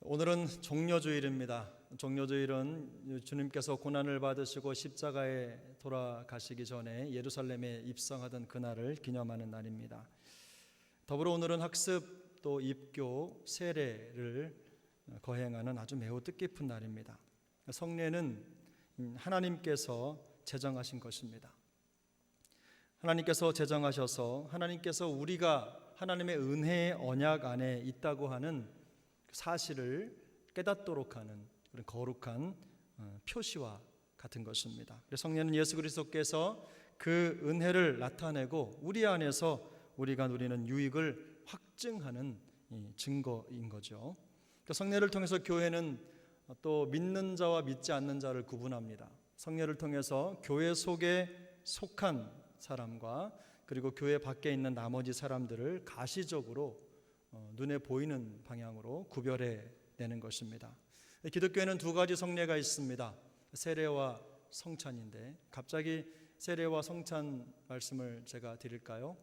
오늘은 종려주일입니다. 종려주일은 주님께서 고난을 받으시고 십자가에 돌아가시기 전에 예루살렘에 입성하던 그날을 기념하는 날입니다. 더불어 오늘은 학습 또 입교 세례를 거행하는 아주 매우 뜻깊은 날입니다. 성례는 하나님께서 제정하신 것입니다. 하나님께서 제정하셔서 하나님께서 우리가 하나님의 은혜의 언약 안에 있다고 하는 사실을 깨닫도록 하는 그런 거룩한 표시와 같은 것입니다. 성례는 예수 그리스도께서 그 은혜를 나타내고 우리 안에서 우리가 누리는 유익을 확증하는 증거인 거죠. 성례를 통해서 교회는 또 믿는 자와 믿지 않는 자를 구분합니다. 성례를 통해서 교회 속에 속한 사람과 그리고 교회 밖에 있는 나머지 사람들을 가시적으로 눈에 보이는 방향으로 구별해 내는 것입니다. 기독교에는 두 가지 성례가 있습니다. 세례와 성찬인데 갑자기 세례와 성찬 말씀을 제가 드릴까요?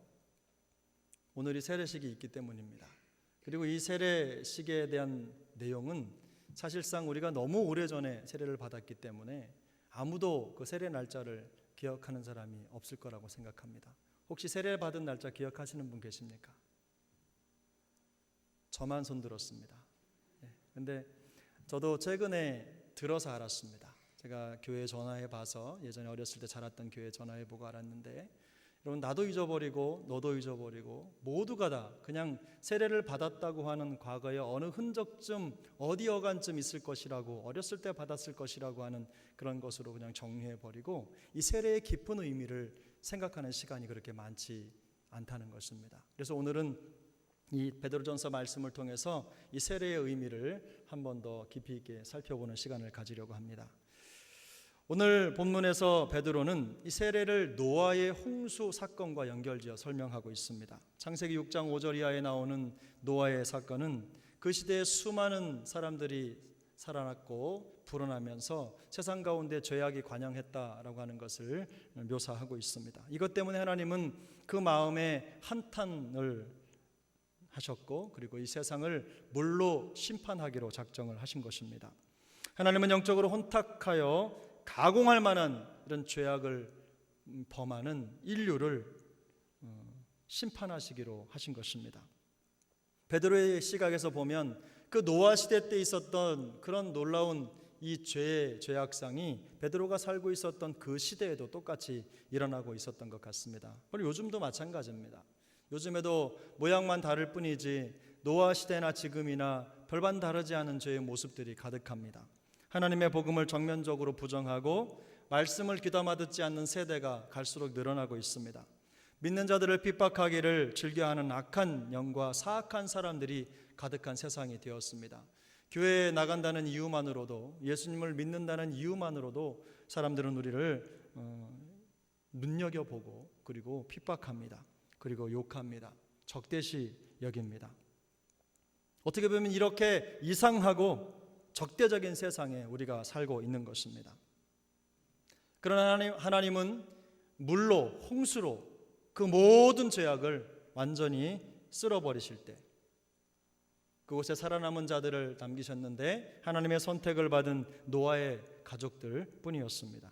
오늘이 세례식이 있기 때문입니다. 그리고 이 세례식에 대한 내용은 사실상 우리가 너무 오래전에 세례를 받았기 때문에 아무도 그 세례 날짜를 기억하는 사람이 없을 거라고 생각합니다. 혹시 세례 받은 날짜 기억하시는 분 계십니까? 저만 손 들었습니다. 근데 저도 최근에 들어서 알았습니다. 제가 교회 전화해 봐서 예전에 어렸을 때 자랐던 교회 전화해 보고 알았는데, 여러분, 나도 잊어버리고 너도 잊어버리고 모두가 다 그냥 세례를 받았다고 하는 과거에 어느 흔적쯤 어디 어간쯤 있을 것이라고, 어렸을 때 받았을 것이라고 하는 그런 것으로 그냥 정리해 버리고 이 세례의 깊은 의미를 생각하는 시간이 그렇게 많지 않다는 것입니다. 그래서 오늘은 이 베드로전서 말씀을 통해서 이 세례의 의미를 한 번 더 깊이 있게 살펴보는 시간을 가지려고 합니다. 오늘 본문에서 베드로는 이 세례를 노아의 홍수 사건과 연결지어 설명하고 있습니다. 창세기 6장 5절 이하에 나오는 노아의 사건은 그 시대에 수많은 사람들이 살아났고 불어나면서 세상 가운데 죄악이 관영했다라고 하는 것을 묘사하고 있습니다. 이것 때문에 하나님은 그 마음에 한탄을 하셨고 그리고 이 세상을 물로 심판하기로 작정을 하신 것입니다. 하나님은 영적으로 혼탁하여 가공할 만한 이런 죄악을 범하는 인류를 심판하시기로 하신 것입니다. 베드로의 시각에서 보면 그 노아 시대 때 있었던 그런 놀라운 이 죄악상이 베드로가 살고 있었던 그 시대에도 똑같이 일어나고 있었던 것 같습니다. 그리고 요즘도 마찬가지입니다. 요즘에도 모양만 다를 뿐이지 노아 시대나 지금이나 별반 다르지 않은 죄의 모습들이 가득합니다. 하나님의 복음을 정면적으로 부정하고 말씀을 귀담아 듣지 않는 세대가 갈수록 늘어나고 있습니다. 믿는 자들을 핍박하기를 즐겨하는 악한 영과 사악한 사람들이 가득한 세상이 되었습니다. 교회에 나간다는 이유만으로도, 예수님을 믿는다는 이유만으로도 사람들은 우리를 눈여겨보고 그리고 핍박합니다. 그리고 욕합니다. 적대시 여깁니다. 어떻게 보면 이렇게 이상하고 적대적인 세상에 우리가 살고 있는 것입니다. 그러나 하나님은 물로, 홍수로 그 모든 죄악을 완전히 쓸어버리실 때 그곳에 살아남은 자들을 남기셨는데 하나님의 선택을 받은 노아의 가족들 뿐이었습니다.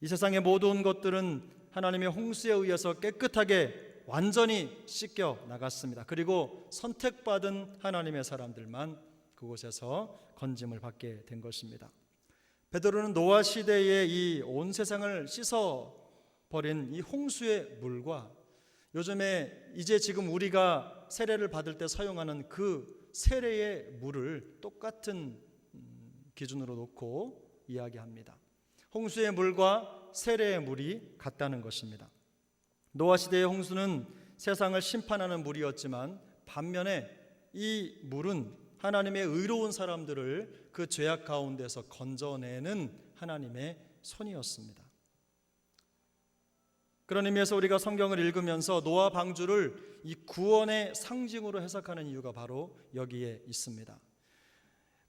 이 세상의 모든 것들은 하나님의 홍수에 의해서 깨끗하게 완전히 씻겨 나갔습니다. 그리고 선택받은 하나님의 사람들만 그곳에서 건짐을 받게 된 것입니다. 베드로는 노아 시대의 이 온 세상을 씻어버린 이 홍수의 물과 요즘에 이제 지금 우리가 세례를 받을 때 사용하는 그 세례의 물을 똑같은 기준으로 놓고 이야기합니다. 홍수의 물과 세례의 물이 같다는 것입니다. 노아 시대의 홍수는 세상을 심판하는 물이었지만 반면에 이 물은 하나님의 의로운 사람들을 그 죄악 가운데서 건져내는 하나님의 손이었습니다. 그런 의미에서 우리가 성경을 읽으면서 노아 방주를 이 구원의 상징으로 해석하는 이유가 바로 여기에 있습니다.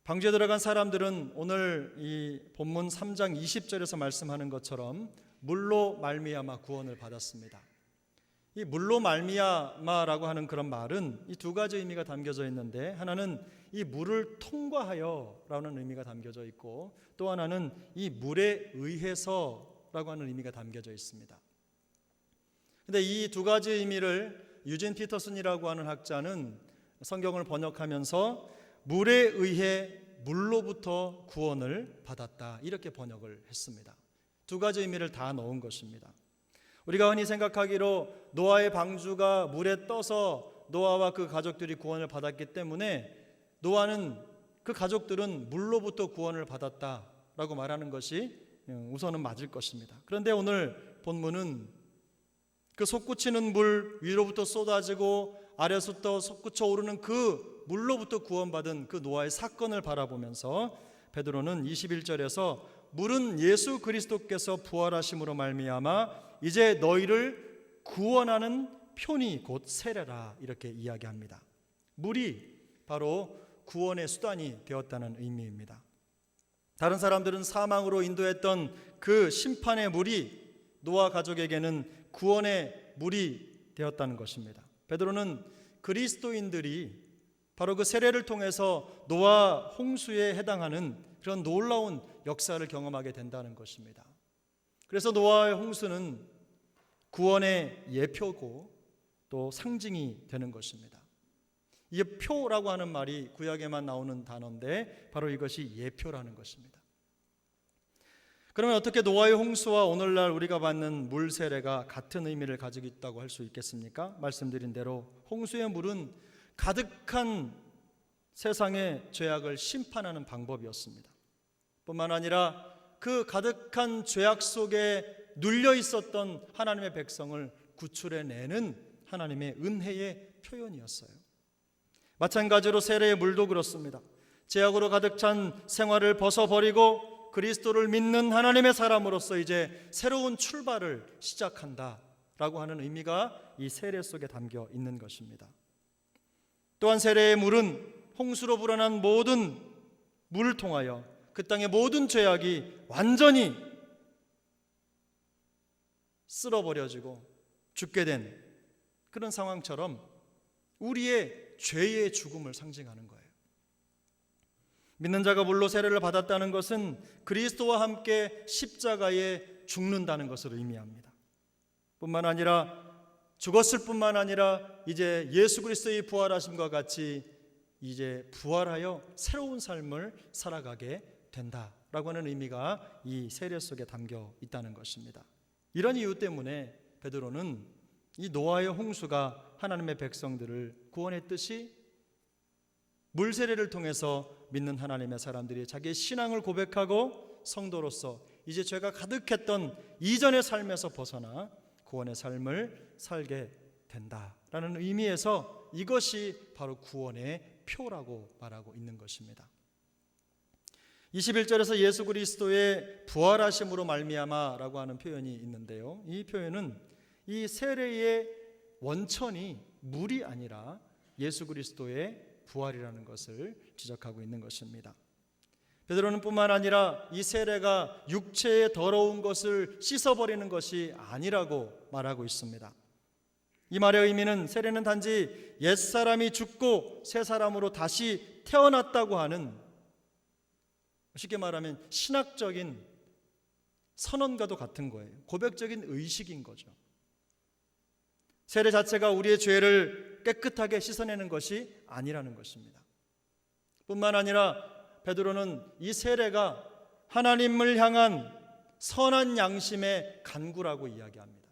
방주에 들어간 사람들은 오늘 이 본문 3장 20절에서 말씀하는 것처럼 물로 말미암아 구원을 받았습니다. 이 물로 말미암아라고 하는 그런 말은 이 두 가지 의미가 담겨져 있는데, 하나는 이 물을 통과하여라는 의미가 담겨져 있고, 또 하나는 이 물에 의해서라고 하는 의미가 담겨져 있습니다. 근데 이 두 가지 의미를 유진 피터슨이라고 하는 학자는 성경을 번역하면서 물에 의해 물로부터 구원을 받았다, 이렇게 번역을 했습니다. 두 가지 의미를 다 넣은 것입니다. 우리가 흔히 생각하기로 노아의 방주가 물에 떠서 노아와 그 가족들이 구원을 받았기 때문에 노아는, 그 가족들은 물로부터 구원을 받았다라고 말하는 것이 우선은 맞을 것입니다. 그런데 오늘 본문은 그 솟구치는 물 위로부터 쏟아지고 아래서부터 솟구쳐 오르는 그 물로부터 구원받은 그 노아의 사건을 바라보면서 베드로는 21절에서 물은 예수 그리스도께서 부활하심으로 말미암아 이제 너희를 구원하는 표니 곧 세례라, 이렇게 이야기합니다. 물이 바로 구원의 수단이 되었다는 의미입니다. 다른 사람들은 사망으로 인도했던 그 심판의 물이 노아 가족에게는 구원의 물이 되었다는 것입니다. 베드로는 그리스도인들이 바로 그 세례를 통해서 노아 홍수에 해당하는 그런 놀라운 역사를 경험하게 된다는 것입니다. 그래서 노아의 홍수는 구원의 예표고 또 상징이 되는 것입니다. 이 표라고 하는 말이 구약에만 나오는 단어인데 바로 이것이 예표라는 것입니다. 그러면 어떻게 노아의 홍수와 오늘날 우리가 받는 물 세례가 같은 의미를 가지고 있다고 할 수 있겠습니까? 말씀드린 대로 홍수의 물은 가득한 세상의 죄악을 심판하는 방법이었습니다. 뿐만 아니라 그 가득한 죄악 속에 눌려 있었던 하나님의 백성을 구출해내는 하나님의 은혜의 표현이었어요. 마찬가지로 세례의 물도 그렇습니다. 죄악으로 가득 찬 생활을 벗어버리고 그리스도를 믿는 하나님의 사람으로서 이제 새로운 출발을 시작한다라고 하는 의미가 이 세례 속에 담겨 있는 것입니다. 또한 세례의 물은 홍수로 불어난 모든 물을 통하여 그 땅의 모든 죄악이 완전히 쓸어버려지고 죽게 된 그런 상황처럼 우리의 죄의 죽음을 상징하는 거예요. 믿는 자가 물로 세례를 받았다는 것은 그리스도와 함께 십자가에 죽는다는 것을 의미합니다. 뿐만 아니라 죽었을 뿐만 아니라 이제 예수 그리스도의 부활하심과 같이 이제 부활하여 새로운 삶을 살아가게 된다라고 하는 의미가 이 세례 속에 담겨 있다는 것입니다. 이런 이유 때문에 베드로는 이 노아의 홍수가 하나님의 백성들을 구원했듯이 물 세례를 통해서 믿는 하나님의 사람들이 자기의 신앙을 고백하고 성도로서 이제 죄가 가득했던 이전의 삶에서 벗어나 구원의 삶을 살게 된다라는 의미에서 이것이 바로 구원의 표라고 말하고 있는 것입니다. 21절에서 예수 그리스도의 부활하심으로 말미암아라고 하는 표현이 있는데요, 이 표현은 이 세례의 원천이 물이 아니라 예수 그리스도의 부활이라는 것을 지적하고 있는 것입니다. 베드로는 뿐만 아니라 이 세례가 육체의 더러운 것을 씻어버리는 것이 아니라고 말하고 있습니다. 이 말의 의미는 세례는 단지 옛사람이 죽고 새 사람으로 다시 태어났다고 하는, 쉽게 말하면 신학적인 선언과도 같은 거예요. 고백적인 의식인 거죠. 세례 자체가 우리의 죄를 깨끗하게 씻어내는 것이 아니라는 것입니다. 뿐만 아니라 베드로는 이 세례가 하나님을 향한 선한 양심의 간구라고 이야기합니다.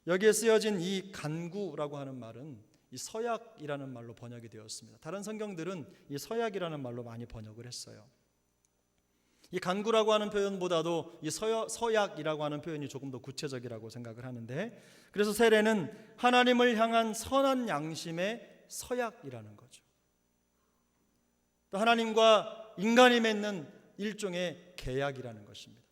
여기에 쓰여진 이 간구라고 하는 말은 이 서약이라는 말로 번역이 되었습니다. 다른 성경들은 이 서약이라는 말로 많이 번역을 했어요. 이 간구라고 하는 표현보다도 이 서약이라고 하는 표현이 조금 더 구체적이라고 생각을 하는데, 그래서 세례는 하나님을 향한 선한 양심의 서약이라는 거죠. 또 하나님과 인간이 맺는 일종의 계약이라는 것입니다.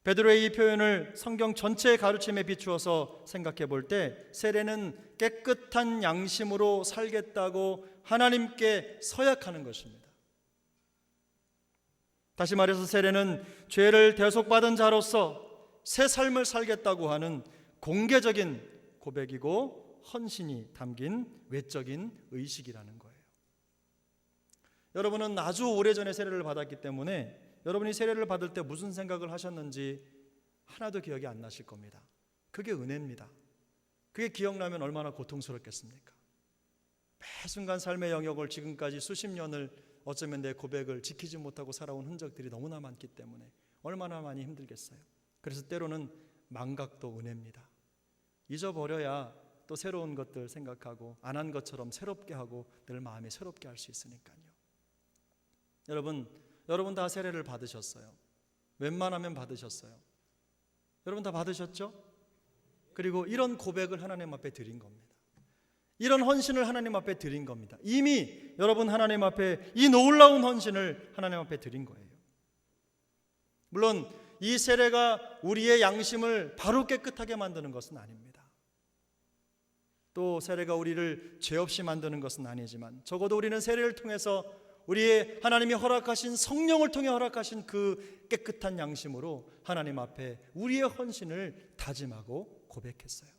베드로의 이 표현을 성경 전체의 가르침에 비추어서 생각해 볼 때 세례는 깨끗한 양심으로 살겠다고 하나님께 서약하는 것입니다. 다시 말해서 세례는 죄를 대속받은 자로서 새 삶을 살겠다고 하는 공개적인 고백이고 헌신이 담긴 외적인 의식이라는 거예요. 여러분은 아주 오래전에 세례를 받았기 때문에 여러분이 세례를 받을 때 무슨 생각을 하셨는지 하나도 기억이 안 나실 겁니다. 그게 은혜입니다. 그게 기억나면 얼마나 고통스럽겠습니까? 매 순간 삶의 영역을 지금까지 수십 년을 어쩌면 내 고백을 지키지 못하고 살아온 흔적들이 너무나 많기 때문에 얼마나 많이 힘들겠어요. 그래서 때로는 망각도 은혜입니다. 잊어버려야 또 새로운 것들 생각하고 안 한 것처럼 새롭게 하고 늘 마음에 새롭게 할 수 있으니까요. 여러분 다 세례를 받으셨어요. 웬만하면 받으셨어요. 여러분 다 받으셨죠? 그리고 이런 고백을 하나님 앞에 드린 겁니다. 이런 헌신을 하나님 앞에 드린 겁니다. 이미 여러분 하나님 앞에 이 놀라운 헌신을 하나님 앞에 드린 거예요. 물론 이 세례가 우리의 양심을 바로 깨끗하게 만드는 것은 아닙니다. 또 세례가 우리를 죄 없이 만드는 것은 아니지만 적어도 우리는 세례를 통해서 우리의 하나님이 허락하신 성령을 통해 허락하신 그 깨끗한 양심으로 하나님 앞에 우리의 헌신을 다짐하고 고백했어요.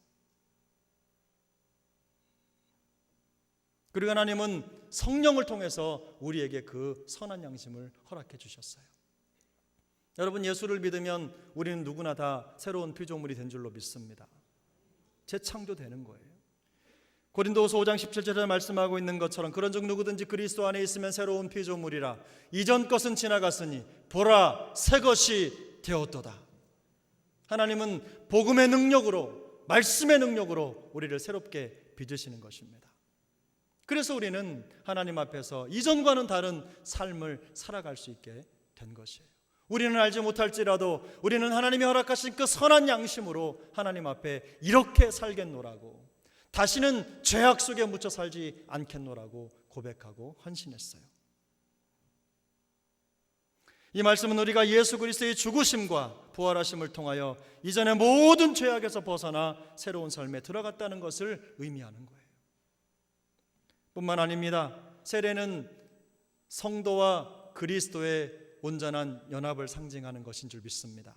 그리고 하나님은 성령을 통해서 우리에게 그 선한 양심을 허락해 주셨어요. 여러분, 예수를 믿으면 우리는 누구나 다 새로운 피조물이 된 줄로 믿습니다. 재창조되는 거예요. 고린도후서 5장 17절에 말씀하고 있는 것처럼 그런즉 누구든지 그리스도 안에 있으면 새로운 피조물이라 이전 것은 지나갔으니 보라 새 것이 되었도다. 하나님은 복음의 능력으로, 말씀의 능력으로 우리를 새롭게 빚으시는 것입니다. 그래서 우리는 하나님 앞에서 이전과는 다른 삶을 살아갈 수 있게 된 것이에요. 우리는 알지 못할지라도 우리는 하나님이 허락하신 그 선한 양심으로 하나님 앞에 이렇게 살겠노라고, 다시는 죄악 속에 묻혀 살지 않겠노라고 고백하고 헌신했어요. 이 말씀은 우리가 예수 그리스도의 죽으심과 부활하심을 통하여 이전의 모든 죄악에서 벗어나 새로운 삶에 들어갔다는 것을 의미하는 거예요. 뿐만 아닙니다. 세례는 성도와 그리스도의 온전한 연합을 상징하는 것인 줄 믿습니다.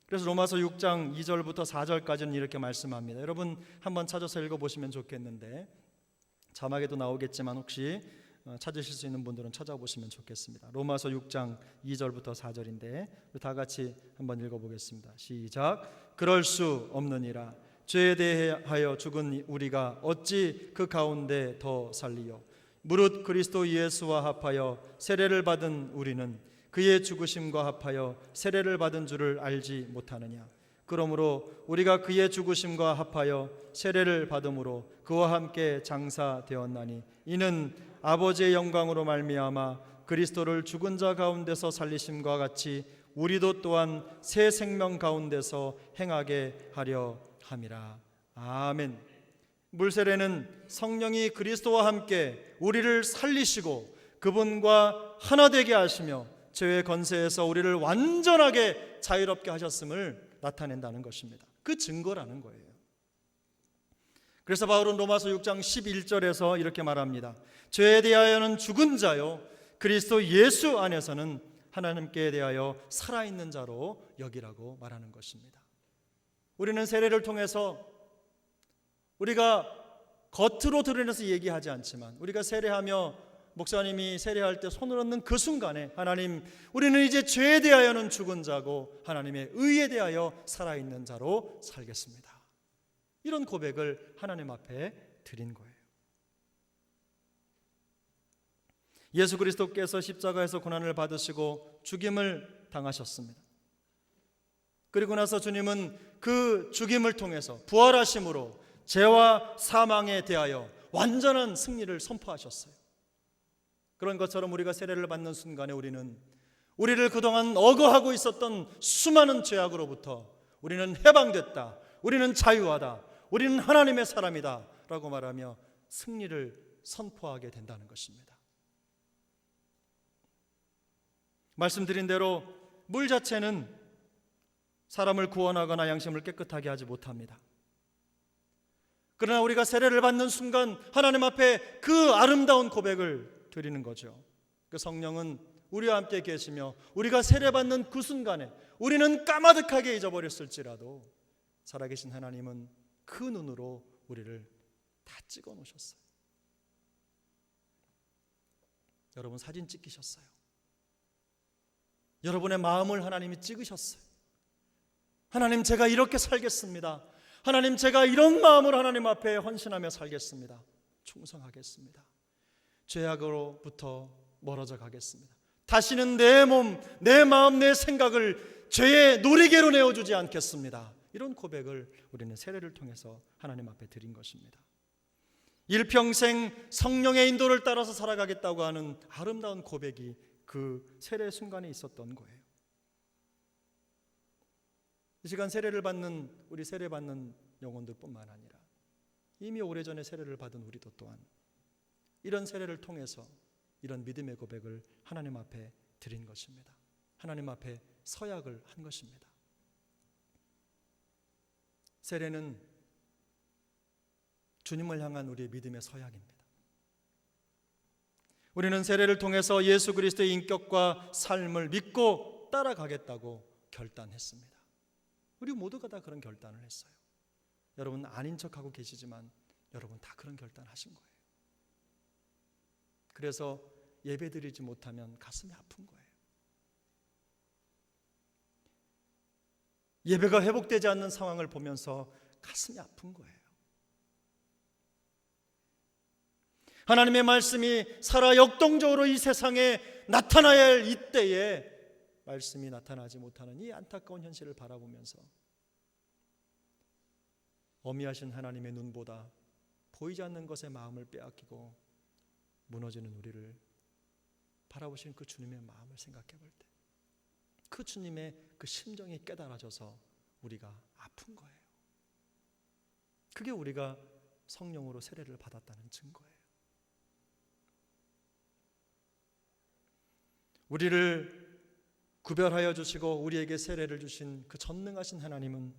그래서 로마서 6장 2절부터 4절까지는 이렇게 말씀합니다. 여러분 한번 찾아서 읽어보시면 좋겠는데, 자막에도 나오겠지만 혹시 찾으실 수 있는 분들은 찾아보시면 좋겠습니다. 로마서 6장 2절부터 4절인데 다 같이 한번 읽어보겠습니다. 시작. 그럴 수 없느니라. 죄에 대하여 죽은 우리가 어찌 그 가운데 더 살리요. 무릇 그리스도 예수와 합하여 세례를 받은 우리는 그의 죽으심과 합하여 세례를 받은 줄을 알지 못하느냐. 그러므로 우리가 그의 죽으심과 합하여 세례를 받음으로 그와 함께 장사되었나니 이는 아버지의 영광으로 말미암아 그리스도를 죽은 자 가운데서 살리심과 같이 우리도 또한 새 생명 가운데서 행하게 하려 함이라. 아멘. 물세례는 성령이 그리스도와 함께 우리를 살리시고 그분과 하나 되게 하시며 죄의 권세에서 우리를 완전하게 자유롭게 하셨음을 나타낸다는 것입니다. 그 증거라는 거예요. 그래서 바울은 로마서 6장 11절에서 이렇게 말합니다. 죄에 대하여는 죽은 자요 그리스도 예수 안에서는 하나님께 대하여 살아있는 자로 여기라고 말하는 것입니다. 우리는 세례를 통해서 우리가 겉으로 드러내서 얘기하지 않지만 우리가 세례하며 목사님이 세례할 때 손을 얹는 그 순간에 하나님, 우리는 이제 죄에 대하여는 죽은 자고 하나님의 의에 대하여 살아있는 자로 살겠습니다. 이런 고백을 하나님 앞에 드린 거예요. 예수 그리스도께서 십자가에서 고난을 받으시고 죽임을 당하셨습니다. 그리고 나서 주님은 그 죽임을 통해서 부활하심으로 죄와 사망에 대하여 완전한 승리를 선포하셨어요. 그런 것처럼 우리가 세례를 받는 순간에 우리를 그동안 억어하고 있었던 수많은 죄악으로부터 우리는 해방됐다, 우리는 자유하다, 우리는 하나님의 사람이다 라고 말하며 승리를 선포하게 된다는 것입니다. 말씀드린 대로 물 자체는 사람을 구원하거나 양심을 깨끗하게 하지 못합니다. 그러나 우리가 세례를 받는 순간 하나님 앞에 그 아름다운 고백을 드리는 거죠. 그 성령은 우리와 함께 계시며 우리가 세례받는 그 순간에 우리는 까마득하게 잊어버렸을지라도 살아계신 하나님은 그 눈으로 우리를 다 찍어 놓으셨어요. 여러분 사진 찍히셨어요. 여러분의 마음을 하나님이 찍으셨어요. 하나님, 제가 이렇게 살겠습니다. 하나님, 제가 이런 마음으로 하나님 앞에 헌신하며 살겠습니다. 충성하겠습니다. 죄악으로부터 멀어져 가겠습니다. 다시는 내 몸, 내 마음, 내 생각을 죄의 놀이개로 내어주지 않겠습니다. 이런 고백을 우리는 세례를 통해서 하나님 앞에 드린 것입니다. 일평생 성령의 인도를 따라서 살아가겠다고 하는 아름다운 고백이 그 세례 순간에 있었던 거예요. 이 시간 세례를 받는 우리 세례받는 영혼들뿐만 아니라 이미 오래전에 세례를 받은 우리도 또한 이런 세례를 통해서 이런 믿음의 고백을 하나님 앞에 드린 것입니다. 하나님 앞에 서약을 한 것입니다. 세례는 주님을 향한 우리의 믿음의 서약입니다. 우리는 세례를 통해서 예수 그리스도의 인격과 삶을 믿고 따라가겠다고 결단했습니다. 우리 모두가 다 그런 결단을 했어요. 여러분 아닌 척하고 계시지만 여러분 다 그런 결단하신 거예요. 그래서 예배드리지 못하면 가슴이 아픈 거예요. 예배가 회복되지 않는 상황을 보면서 가슴이 아픈 거예요. 하나님의 말씀이 살아 역동적으로 이 세상에 나타나야 할 이때에 말씀이 나타나지 못하는 이 안타까운 현실을 바라보면서 어미하신 하나님의 눈보다 보이지 않는 것에 마음을 빼앗기고 무너지는 우리를 바라보시는 그 주님의 마음을 생각해 볼 때 그 주님의 그 심정이 깨달아져서 우리가 아픈 거예요. 그게 우리가 성령으로 세례를 받았다는 증거예요. 우리를 구별하여 주시고 우리에게 세례를 주신 그 전능하신 하나님은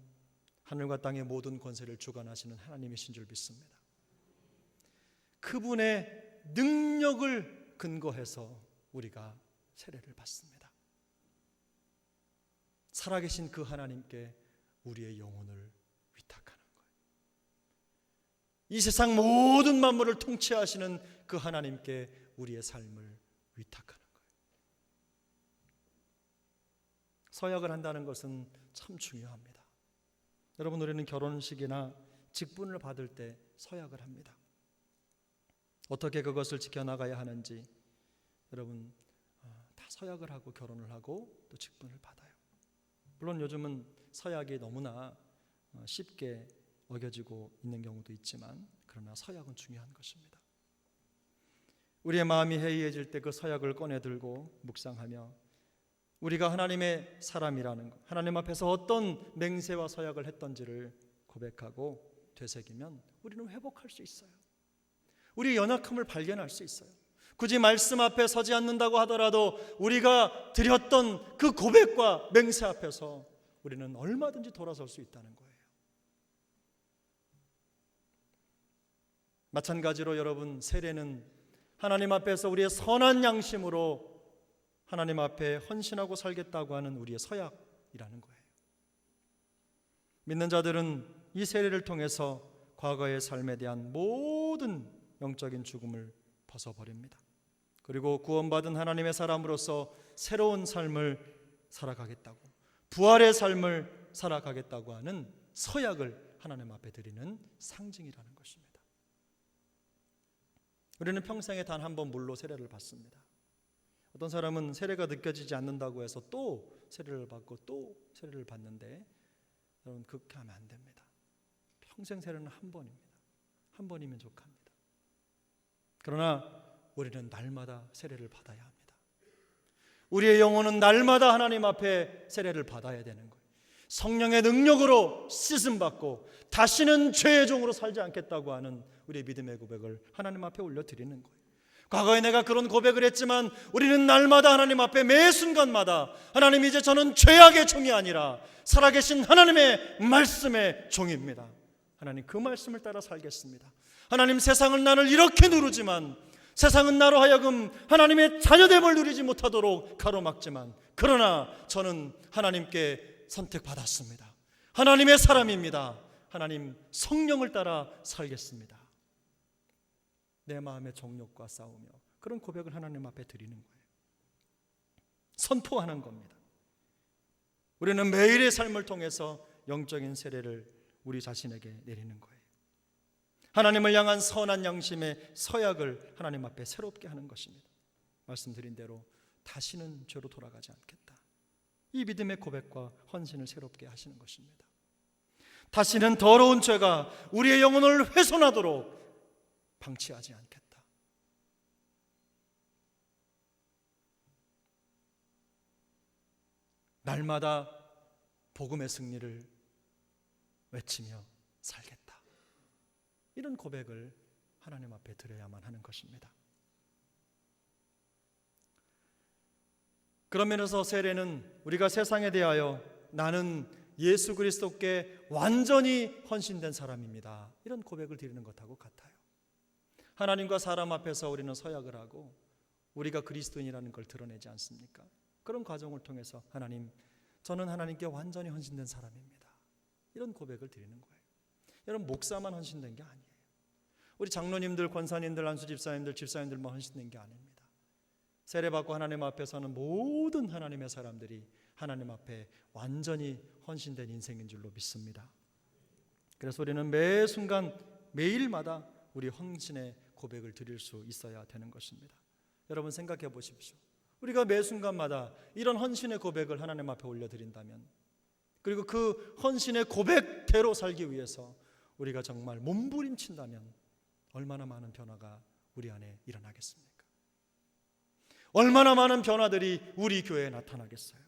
하늘과 땅의 모든 권세를 주관하시는 하나님이신 줄 믿습니다. 그분의 능력을 근거해서 우리가 세례를 받습니다. 살아계신 그 하나님께 우리의 영혼을 위탁하는 거예요. 이 세상 모든 만물을 통치하시는 그 하나님께 우리의 삶을 위탁하는 거예요. 서약을 한다는 것은 참 중요합니다. 여러분, 우리는 결혼식이나 직분을 받을 때 서약을 합니다. 어떻게 그것을 지켜나가야 하는지 여러분 다 서약을 하고 결혼을 하고 또 직분을 받아요. 물론 요즘은 서약이 너무나 쉽게 어겨지고 있는 경우도 있지만 그러나 서약은 중요한 것입니다. 우리의 마음이 해이해질 때 그 서약을 꺼내 들고 묵상하며 우리가 하나님의 사람이라는 것, 하나님 앞에서 어떤 맹세와 서약을 했던지를 고백하고 되새기면 우리는 회복할 수 있어요. 우리의 연약함을 발견할 수 있어요. 굳이 말씀 앞에 서지 않는다고 하더라도 우리가 드렸던 그 고백과 맹세 앞에서 우리는 얼마든지 돌아설 수 있다는 거예요. 마찬가지로 여러분, 세례는 하나님 앞에서 우리의 선한 양심으로 하나님 앞에 헌신하고 살겠다고 하는 우리의 서약이라는 거예요. 믿는 자들은 이 세례를 통해서 과거의 삶에 대한 모든 영적인 죽음을 벗어버립니다. 그리고 구원받은 하나님의 사람으로서 새로운 삶을 살아가겠다고, 부활의 삶을 살아가겠다고 하는 서약을 하나님 앞에 드리는 상징이라는 것입니다. 우리는 평생에 단 한 번 물로 세례를 받습니다. 어떤 사람은 세례가 느껴지지 않는다고 해서 또 세례를 받고 또 세례를 받는데 여러분 그렇게 하면 안 됩니다. 평생 세례는 한 번입니다. 한 번이면 족합니다. 그러나 우리는 날마다 세례를 받아야 합니다. 우리의 영혼은 날마다 하나님 앞에 세례를 받아야 되는 거예요. 성령의 능력으로 씻음받고 다시는 죄의 종으로 살지 않겠다고 하는 우리의 믿음의 고백을 하나님 앞에 올려드리는 거예요. 과거에 내가 그런 고백을 했지만 우리는 날마다 하나님 앞에 매 순간마다 하나님, 이제 저는 죄악의 종이 아니라 살아계신 하나님의 말씀의 종입니다. 하나님, 그 말씀을 따라 살겠습니다. 하나님, 세상은 나를 이렇게 누르지만 세상은 나로 하여금 하나님의 자녀됨을 누리지 못하도록 가로막지만, 그러나 저는 하나님께 선택받았습니다. 하나님의 사람입니다. 하나님 성령을 따라 살겠습니다. 내 마음의 정욕과 싸우며 그런 고백을 하나님 앞에 드리는 거예요. 선포하는 겁니다. 우리는 매일의 삶을 통해서 영적인 세례를 우리 자신에게 내리는 거예요. 하나님을 향한 선한 양심의 서약을 하나님 앞에 새롭게 하는 것입니다. 말씀드린 대로 다시는 죄로 돌아가지 않겠다. 이 믿음의 고백과 헌신을 새롭게 하시는 것입니다. 다시는 더러운 죄가 우리의 영혼을 훼손하도록 방치하지 않겠다. 날마다 복음의 승리를 외치며 살겠다. 이런 고백을 하나님 앞에 드려야만 하는 것입니다. 그런 면에서 세례는 우리가 세상에 대하여 나는 예수 그리스도께 완전히 헌신된 사람입니다, 이런 고백을 드리는 것하고 같아요. 하나님과 사람 앞에서 우리는 서약을 하고 우리가 그리스도인이라는 걸 드러내지 않습니까? 그런 과정을 통해서 하나님, 저는 하나님께 완전히 헌신된 사람입니다, 이런 고백을 드리는 거예요. 여러분, 목사만 헌신된 게 아니에요. 우리 장로님들, 권사님들, 안수 집사님들, 집사님들만 헌신된 게 아닙니다. 세례받고 하나님 앞에 서는 모든 하나님의 사람들이 하나님 앞에 완전히 헌신된 인생인 줄로 믿습니다. 그래서 우리는 매 순간 매일마다 우리 헌신의 고백을 드릴 수 있어야 되는 것입니다. 여러분, 생각해 보십시오. 우리가 매 순간마다 이런 헌신의 고백을 하나님 앞에 올려드린다면, 그리고 그 헌신의 고백대로 살기 위해서 우리가 정말 몸부림친다면 얼마나 많은 변화가 우리 안에 일어나겠습니까? 얼마나 많은 변화들이 우리 교회에 나타나겠어요?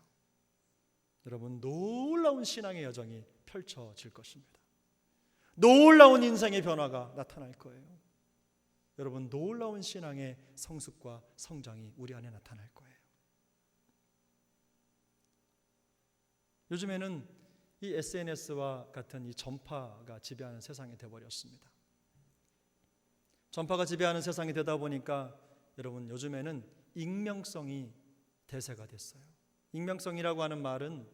여러분, 놀라운 신앙의 여정이 펼쳐질 것입니다. 놀라운 인생의 변화가 나타날 거예요. 여러분, 놀라운 신앙의 성숙과 성장이 우리 안에 나타날 거예요. 요즘에는 이 SNS와 같은 이 전파가 지배하는 세상이 되어버렸습니다. 전파가 지배하는 세상이 되다 보니까 여러분, 요즘에는 익명성이 대세가 됐어요. 익명성이라고 하는 말은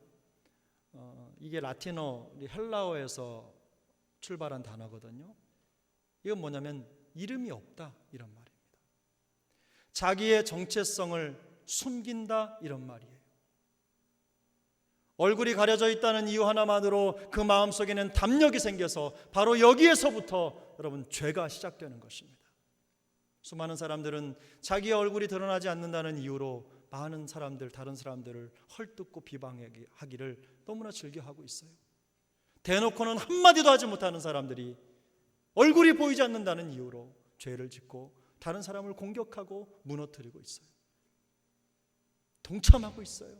이게 라틴어, 헬라어에서 출발한 단어거든요. 이건 뭐냐면 이름이 없다, 이런 말입니다. 자기의 정체성을 숨긴다, 이런 말이에요. 얼굴이 가려져 있다는 이유 하나만으로 그 마음속에는 담력이 생겨서 바로 여기에서부터 여러분, 죄가 시작되는 것입니다. 수많은 사람들은 자기의 얼굴이 드러나지 않는다는 이유로 많은 사람들, 다른 사람들을 헐뜯고 비방하기를 너무나 즐겨하고 있어요. 대놓고는 한마디도 하지 못하는 사람들이 얼굴이 보이지 않는다는 이유로 죄를 짓고 다른 사람을 공격하고 무너뜨리고 있어요. 동참하고 있어요.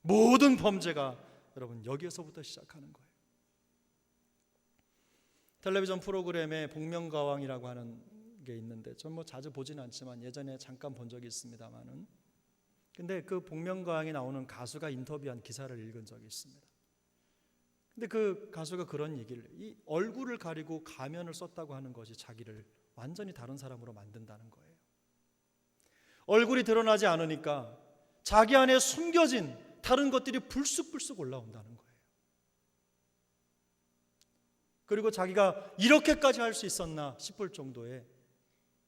모든 범죄가 여러분, 여기에서부터 시작하는 거예요. 텔레비전 프로그램에 복면가왕이라고 하는 게 있는데, 전 뭐 자주 보지는 않지만 예전에 잠깐 본 적이 있습니다만은, 근데 그 복면가왕이 나오는 가수가 인터뷰한 기사를 읽은 적이 있습니다. 근데 그 가수가 그런 얘기를, 이 얼굴을 가리고 가면을 썼다고 하는 것이 자기를 완전히 다른 사람으로 만든다는 거예요. 얼굴이 드러나지 않으니까 자기 안에 숨겨진 다른 것들이 불쑥불쑥 올라온다는 거예요. 그리고 자기가 이렇게까지 할 수 있었나 싶을 정도의,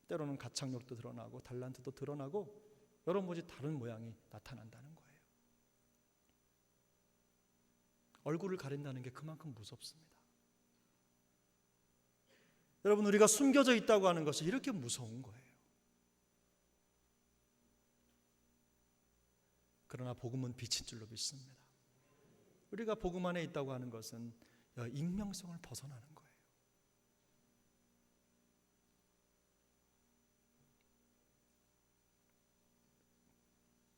때로는 가창력도 드러나고 달란트도 드러나고 여러 가지 다른 모양이 나타난다는 거예요. 얼굴을 가린다는 게 그만큼 무섭습니다. 여러분, 우리가 숨겨져 있다고 하는 것이 이렇게 무서운 거예요. 그러나 복음은 빛인 줄로 믿습니다. 우리가 복음 안에 있다고 하는 것은 익명성을 벗어나는 거예요.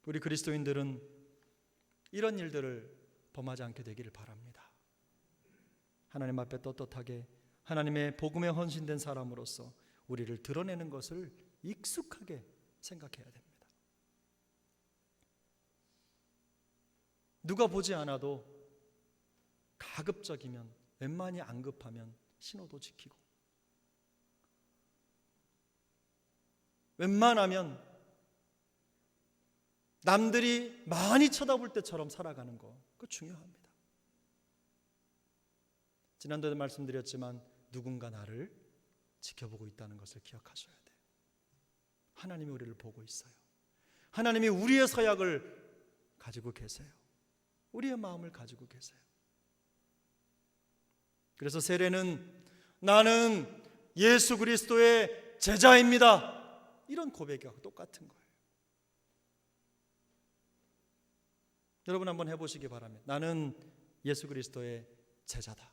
우리 그리스도인들은 이런 일들을 범하지 않게 되기를 바랍니다. 하나님 앞에 떳떳하게 하나님의 복음에 헌신된 사람으로서 우리를 드러내는 것을 익숙하게 생각해야 됩니다. 누가 보지 않아도 가급적이면, 웬만히 안 급하면 신호도 지키고, 웬만하면 남들이 많이 쳐다볼 때처럼 살아가는 거, 그거 중요합니다. 지난주에도 말씀드렸지만 누군가 나를 지켜보고 있다는 것을 기억하셔야 돼요. 하나님이 우리를 보고 있어요. 하나님이 우리의 서약을 가지고 계세요. 우리의 마음을 가지고 계세요. 그래서 세례는 나는 예수 그리스도의 제자입니다, 이런 고백하고 똑같은 거예요. 여러분 한번 해보시기 바랍니다. 나는 예수 그리스도의 제자다.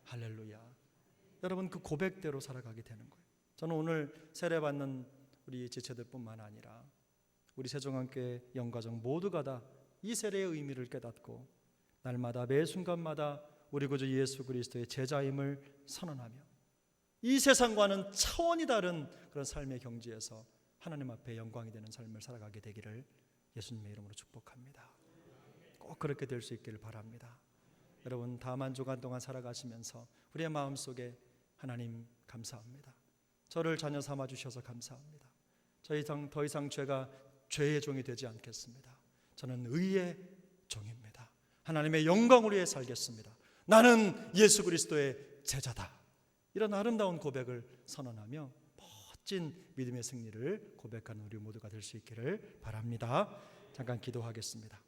할렐루야. 여러분 그 고백대로 살아가게 되는 거예요. 저는 오늘 세례받는 우리 지체들뿐만 아니라 우리 세종한교회 영가정 모두가 다 이 세례의 의미를 깨닫고 날마다 매 순간마다 우리 구주 예수 그리스도의 제자임을 선언하며 이 세상과는 차원이 다른 그런 삶의 경지에서 하나님 앞에 영광이 되는 삶을 살아가게 되기를 예수님의 이름으로 축복합니다. 꼭 그렇게 될 수 있기를 바랍니다. 여러분 다음 한 주간 동안 살아가시면서 우리의 마음속에 하나님 감사합니다. 저를 자녀 삼아 주셔서 감사합니다. 더 이상 죄가 죄의 종이 되지 않겠습니다. 저는 의의 종입니다. 하나님의 영광을 위해 살겠습니다. 나는 예수 그리스도의 제자다. 이런 아름다운 고백을 선언하며 멋진 믿음의 승리를 고백하는 우리 모두가 될 수 있기를 바랍니다. 잠깐 기도하겠습니다.